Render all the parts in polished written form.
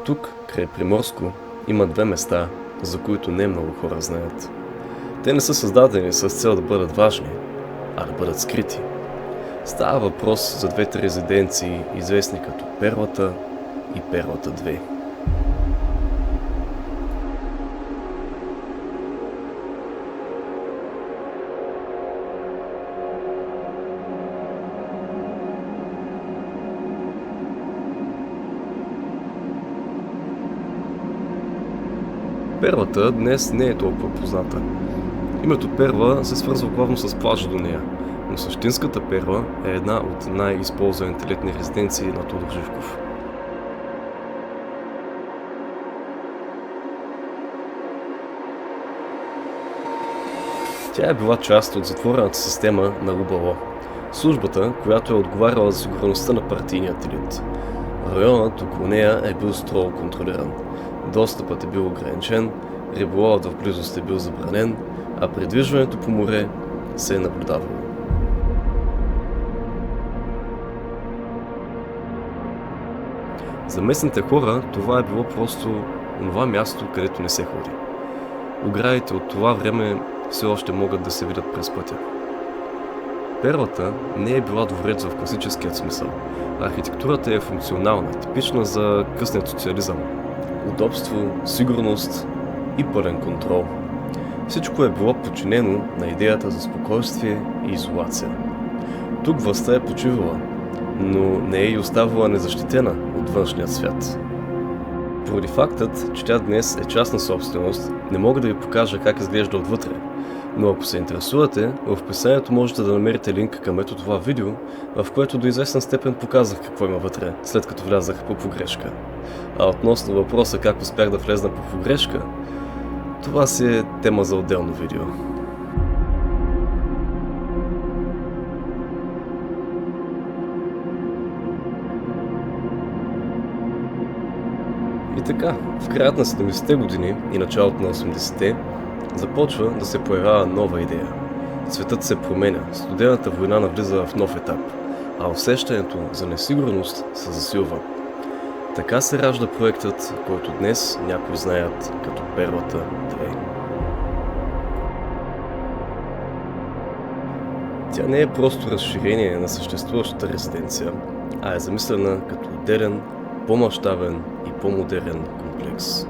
Тук, край Приморско, има две места, за които не много хора знаят. Те не са създадени с цел да бъдат важни, а да бъдат скрити. Става въпрос за двете резиденции, известни като Перлата и Перлата 2. Перлата днес не е толкова позната. Името Перла се свързва главно с плажа до нея, но същинската Перла е една от най-използваните летни резиденции на Тодор Живков. Тя е била част от затворената система на УБЛО, службата, която е отговаряла за сигурността на партийният елит. Районът около нея е бил строго контролиран. Достъпът е бил ограничен, риболовът в близост е бил забранен, а придвижването по море се е наблюдавало. За местните хора това е било просто онова място, където не се ходи. Оградите от това време все още могат да се видят през пътя. Перлата не е била дворец в класическият смисъл. Архитектурата е функционална, типична за късният социализъм. Удобство, сигурност и пълен контрол. Всичко е било подчинено на идеята за спокойствие и изолация. Тук властта е почивала, но не е и оставала незащитена от външния свят. Поради фактът, че тя днес е частна собственост, не мога да ви покажа как изглежда отвътре, но ако се интересувате, в описанието можете да намерите линк към ето това видео, в което до известен степен показах какво има вътре, след като влязах по погрешка. А относно въпроса как успях да влезна по погрешка, това си е тема за отделно видео. И така, в краят на 70-те години и началото на 80-те започва да се появява нова идея. Светът се променя, студената война навлиза в нов етап, а усещането за несигурност се засилва. Така се ражда проектът, който днес някои знаят като Перлата 2. Тя не е просто разширение на съществуващата резиденция, а е замислена като отделен, по-мащабен и по-модерен комплекс.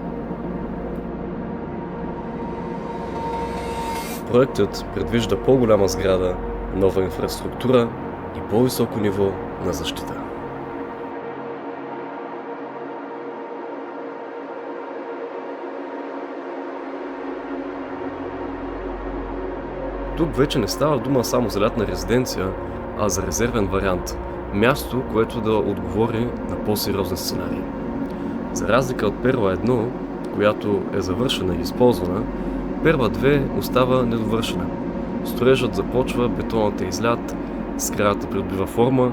Проектът предвижда по-голяма сграда, нова инфраструктура и по-високо ниво на защита. Тук вече не става дума само за лятна резиденция, а за резервен вариант. Място, което да отговори на по-сериозни сценарии. За разлика от Перла 1, която е завършена и използвана, Перла 2 остава недовършена. Строежът започва, бетонът е излят, сградата придобива форма,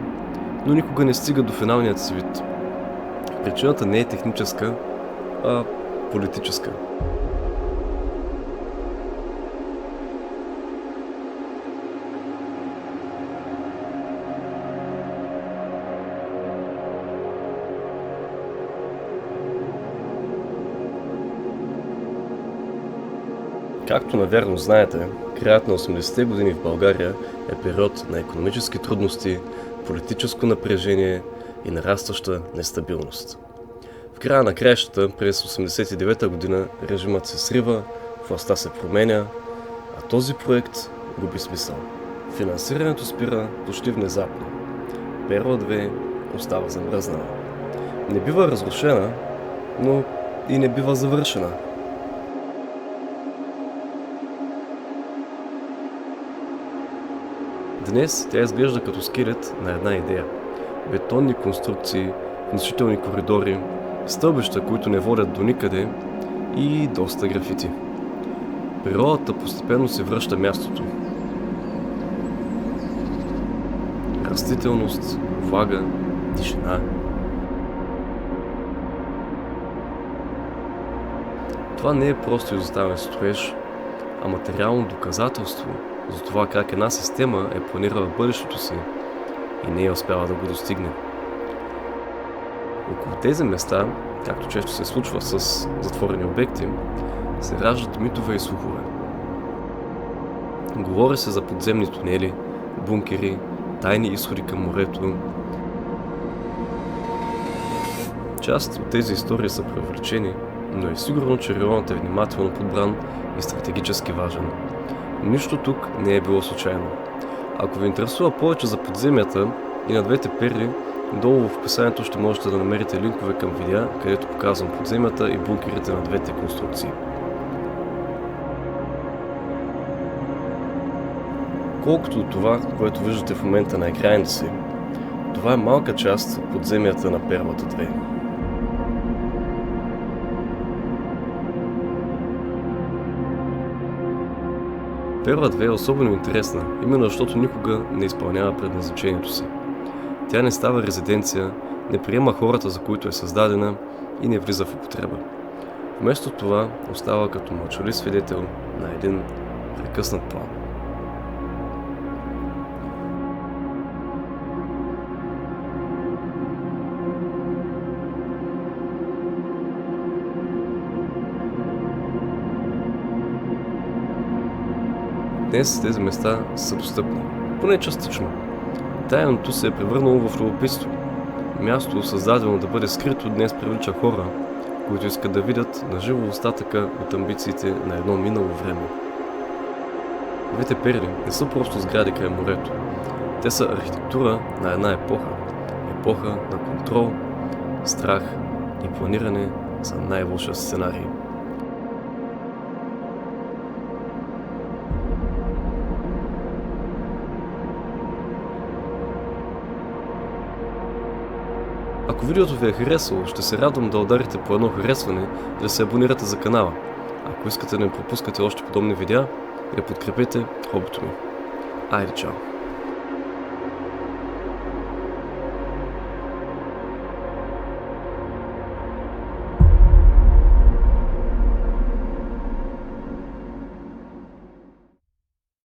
но никога не стига до финалният си вид. Причината не е техническа, а политическа. Както навярно знаете, краят на 80-те години в България е период на икономически трудности, политическо напрежение и нарастваща нестабилност. В края на краищата през 89-та година режимът се срива, властта се променя, а този проект губи смисъл. Финансирането спира почти внезапно. Перла 2 остава замръзнала. Не бива разрушена, но и не бива завършена. Днес тя изглежда като скелет на една идея. Бетонни конструкции, внушителни коридори, стълбища, които не водят до никъде и доста графити. Природата постепенно се връща мястото. Растителност, влага, тишина. Това не е просто изоставен строеж, а материално доказателство за това как една система е планирала бъдещето си и не е успяла да го достигне. Около тези места, както често се случва с затворени обекти, се раждат митове и слухове. Говори се за подземни тунели, бункери, тайни изходи към морето. Част от тези истории са преувеличени, но е сигурно, че районът е внимателно подбран и стратегически важен. Нищо тук не е било случайно. Ако ви интересува повече за подземията и на двете перли, долу в описанието ще можете да намерите линкове към видеа, където показвам подземията и бункерите на двете конструкции. Колкото от това, което виждате в момента на екраните си, това е малка част от подземията на Перлата 2. Перла 2 е особено интересна, именно защото никога не изпълнява предназначението си. Тя не става резиденция, не приема хората, за които е създадена и не влиза в употреба. Вместо това остава като мълчалив свидетел на един прекъснат план. Днес тези места са достъпни, поне частично. Тайното се е превърнало в любопитство. Място, създадено да бъде скрито, днес привлича хора, които искат да видят наживо остатъка от амбициите на едно минало време. Двете перли не са просто сгради край морето. Те са архитектура на една епоха. Епоха на контрол, страх и планиране за най-лошия сценарий. Ако видеото ви е харесало, ще се радвам да ударите по едно харесване и да се абонирате за канала. Ако искате да не пропускате още подобни видеа, да подкрепете хобито ми. Айде, чао!